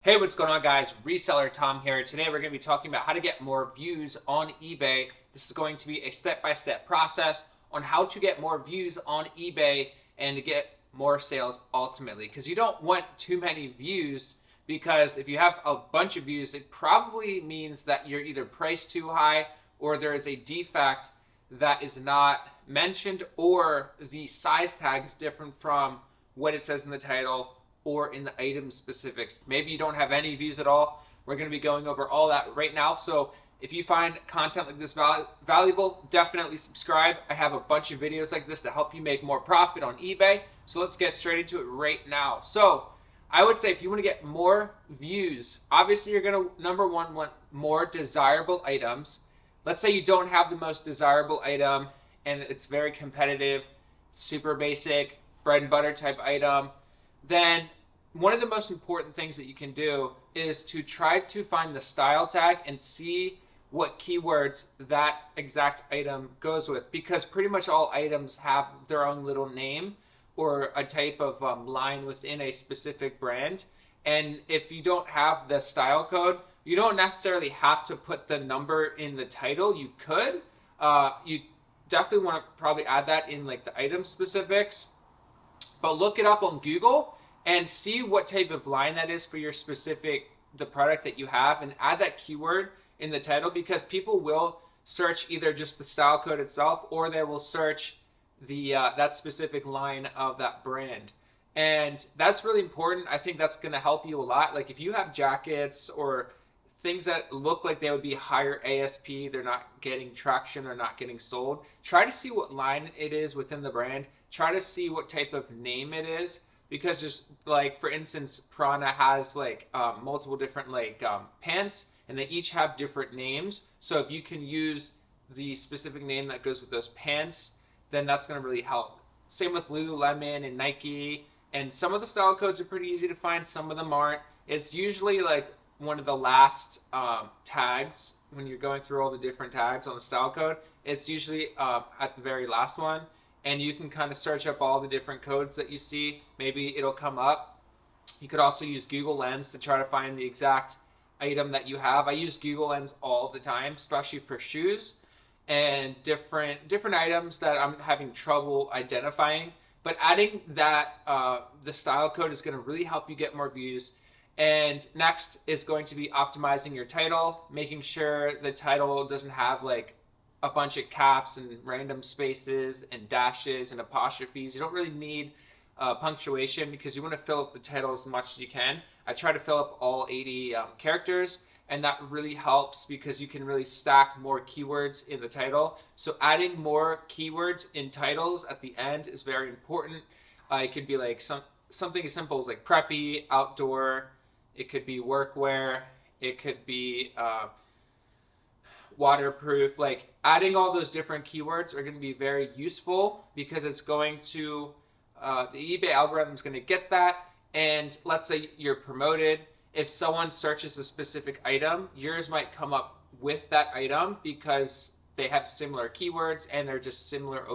Hey, what's going on, guys? Reseller Tom here. Today we're going to be talking about how to get more views on eBay. This is going to be a step-by-step process on how to get more views on eBay and to get more sales ultimately. Because you don't want too many views, because if you have a bunch of views, it probably means that you're either priced too high or there is a defect that is not mentioned, or the size tag is different from what it says in the title or in the item specifics. Maybe you don't have any views at all. We're going to be going over all that right now. So if you find content like this valuable, definitely subscribe. I have a bunch of videos like this to help you make more profit on eBay. So let's get straight into it right now. So I would say if you want to get more views, obviously you're going to, number one, want more desirable items. Let's say you don't have the most desirable item and it's very competitive, super basic, bread and butter type item. Then one of the most important things that you can do is to try to find the style tag and see what keywords that exact item goes with, because pretty much all items have their own little name or a type of line within a specific brand. And if you don't have the style code, you don't necessarily have to put the number in the title. You could. You definitely want to probably add that in like the item specifics, but look it up on Google and see what type of line that is for your the product that you have, and add that keyword in the title, because people will search either just the style code itself or they will search the that specific line of that brand. And that's really important. I think that's going to help you a lot. Like if you have jackets or things that look like they would be higher ASP, they're not getting traction or not getting sold, try to see what line it is within the brand. Try to see what type of name it is, because just like, for instance, Prana has like multiple different like pants, and they each have different names. So if you can use the specific name that goes with those pants, then that's going to really help. Same with Lululemon and Nike, and some of the style codes are pretty easy to find, some of them aren't. It's usually like one of the last tags when you're going through all the different tags on the style code. It's usually at the very last one. And you can kind of search up all the different codes that you see. Maybe it'll come up. You could also use Google Lens to try to find the exact item that you have. I use Google Lens all the time, especially for shoes and different items that I'm having trouble identifying. But adding that, the style code is going to really help you get more views. And next is going to be optimizing your title, making sure the title doesn't have like a bunch of caps and random spaces and dashes and apostrophes. You don't really need punctuation, because you want to fill up the title as much as you can. I try to fill up all 80 characters, and that really helps because you can really stack more keywords in the title. So adding more keywords in titles at the end is very important. It could be like something as simple as like preppy, outdoor. It could be workwear. It could be waterproof. Like adding all those different keywords are going to be very useful, because it's going to the eBay algorithm is going to get that. And let's say you're promoted, if someone searches a specific item, yours might come up with that item because they have similar keywords and they're just similar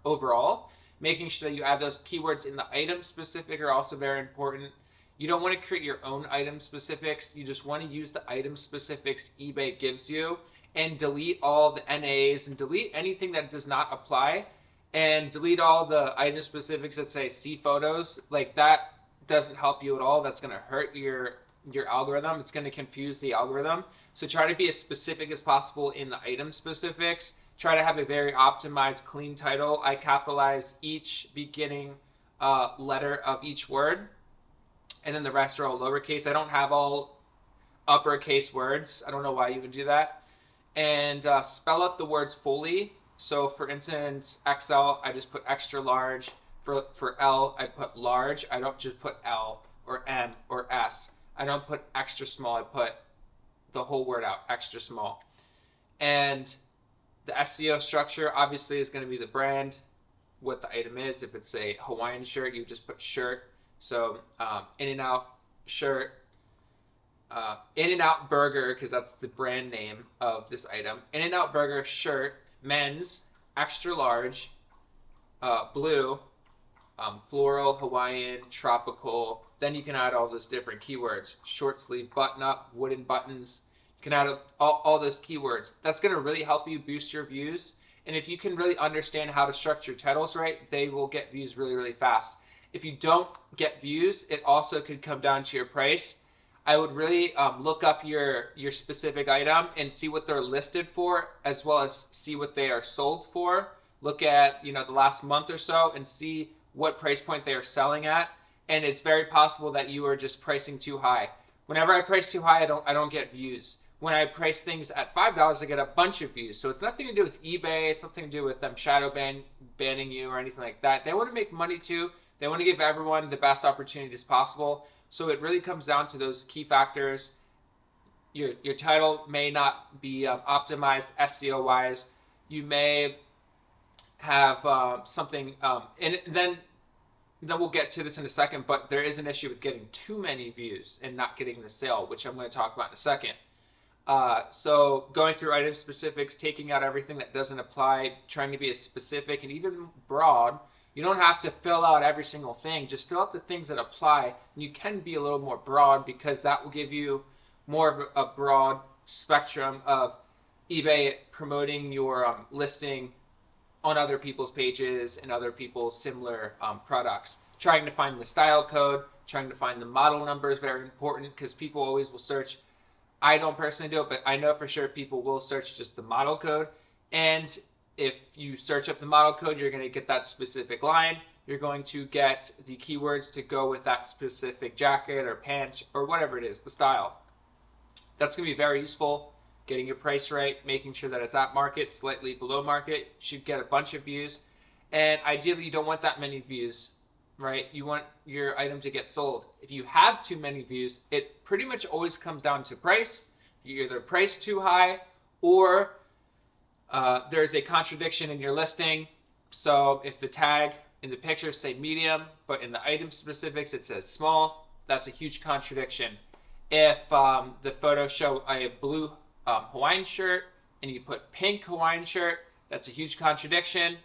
overall. Making sure that you add those keywords in the item specific are also very important. You don't want to create your own item specifics. You just want to use the item specifics eBay gives you, and delete all the NAs and delete anything that does not apply, and delete all the item specifics that say see photos. Like that doesn't help you at all. That's going to hurt your algorithm. It's going to confuse the algorithm. So try to be as specific as possible in the item specifics. Try to have a very optimized, clean title. I capitalize each beginning letter of each word, and then the rest are all lowercase. I don't have all uppercase words. I don't know why you would do that. And spell out the words fully. So for instance, XL, I just put extra large. For L, I put large. I don't just put L or M or S. I don't put extra small. I put the whole word out, extra small. And the SEO structure obviously is going to be the brand, what the item is. If it's a Hawaiian shirt, you just put shirt. So In-N-Out shirt. In-N-Out Burger, because that's the brand name of this item. In-N-Out Burger shirt, men's, extra large, blue, floral, Hawaiian, tropical. Then you can add all those different keywords. Short sleeve button up, wooden buttons. You can add all those keywords. That's going to really help you boost your views. And if you can really understand how to structure titles right, they will get views really, really fast. If you don't get views, it also could come down to your price. I would really look up your specific item and see what they're listed for, as well as see what they are sold for. Look at the last month or so and see what price point they are selling at. And it's very possible that you are just pricing too high. Whenever I price too high, I don't get views. When I price things at $5, I get a bunch of views. So it's nothing to do with eBay. It's nothing to do with them shadow banning you or anything like that. They want to make money too. They want to give everyone the best opportunities possible. So it really comes down to those key factors. Your title may not be optimized SEO wise. You may have something, and then we'll get to this in a second, but there is an issue with getting too many views and not getting the sale, which I'm going to talk about in a second. So going through item specifics, taking out everything that doesn't apply, trying to be as specific and even broad. You don't have to fill out every single thing. Just fill out the things that apply. And you can be a little more broad because that will give you more of a broad spectrum of eBay promoting your listing on other people's pages and other people's similar products. Trying to find the style code, trying to find the model number is very important because people always will search. I don't personally do it, but I know for sure people will search just the model code. And if you search up the model code, you're going to get that specific line. You're going to get the keywords to go with that specific jacket or pants or whatever it is, the style. That's going to be very useful. Getting your price right, making sure that it's at market, slightly below market. You should get a bunch of views. And ideally, you don't want that many views, right? You want your item to get sold. If you have too many views, it pretty much always comes down to price. You either price too high or there's a contradiction in your listing. So if the tag in the picture say medium, but in the item specifics it says small, that's a huge contradiction. If the photos show a blue Hawaiian shirt and you put pink Hawaiian shirt, that's a huge contradiction.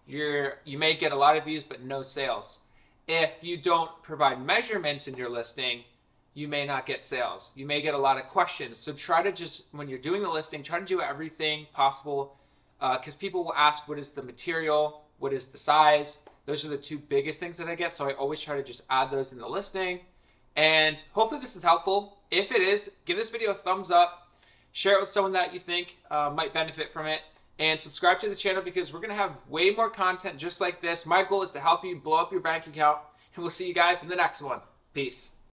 You may get a lot of views but no sales. If you don't provide measurements in your listing, you may not get sales. You may get a lot of questions. So try to just, when you're doing the listing, try to do everything possible because people will ask, what is the material? What is the size? Those are the two biggest things that I get. So I always try to just add those in the listing. And hopefully this is helpful. If it is, give this video a thumbs up. Share it with someone that you think might benefit from it. And subscribe to the channel because we're going to have way more content just like this. My goal is to help you blow up your bank account. And we'll see you guys in the next one. Peace.